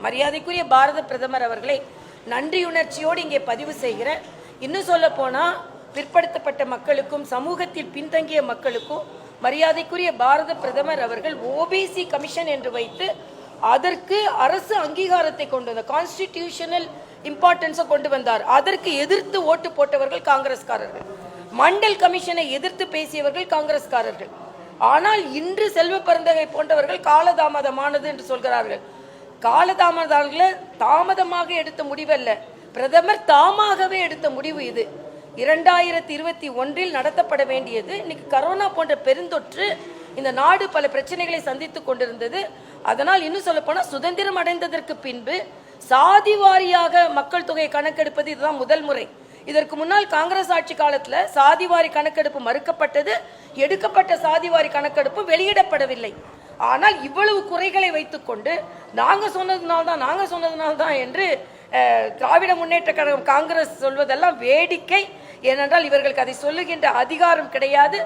மரியாதைக்குரிய பாரத பிரதமர் அவர்களை நன்றியுணர்ச்சியோடு இங்கே பதிவு செய்கிறேன். இன்னும் சொல்ல போனால் பிற்படுத்தப்பட்ட மக்களுக்கும் சமூகத்தில் பின்தங்கிய மக்களுக்கும் மரியாதைக்குரிய பாரத பிரதமர் அவர்கள் ஓபிசி கமிஷன் என்று வைத்து அதற்கு அரசு அங்கீகாரத்தை கொண்டு வந்தார், கான்ஸ்டிடியூஷனல் இம்பார்ட்டன்ஸை கொண்டு வந்தார். அதற்கு எதிர்த்து ஓட்டு போட்டவர்கள் காங்கிரஸ்காரர்கள், மண்டல் கமிஷனை எதிர்த்து பேசியவர்கள் காங்கிரஸ்காரர்கள். ஆனால் இன்று செல்வ பெருந்தகை போன்றவர்கள் காலதாமதமானது என்று சொல்கிறார்கள். தாமதமாக எடுத்த முடிவல்ல, பிரதமர் தாமாகவே எடுத்த முடிவு இது. 2021 நடத்தப்பட வேண்டியது. இன்னைக்கு கரோனா போன்ற பெருந்தொற்று இந்த நாடு பல பிரச்சனைகளை சந்தித்து கொண்டிருந்தது. அதனால் இன்னும் சொல்ல போனால் சுதந்திரம் அடைந்ததற்கு பின்பு சாதி வாரியாக மக்கள் தொகை கணக்கெடுப்பது இதுதான் முதல் முறை. இதற்கு முன்னால் காங்கிரஸ் ஆட்சி காலத்தில் சாதிவாரி கணக்கெடுப்பு மறுக்கப்பட்டது, எடுக்கப்பட்ட சாதிவாரி கணக்கெடுப்பு வெளியிடப்படவில்லை. ஆனால் இவ்வளவு குறைகளை வைத்துக்கொண்டு நாங்க சொன்னதுனால்தான் என்று திராவிட முன்னேற்ற கழகம் காங்கிரஸ் சொல்வதெல்லாம் வேடிக்கை. ஏனென்றால் இவர்களுக்கு அதை சொல்லுகின்ற அதிகாரம் கிடையாது.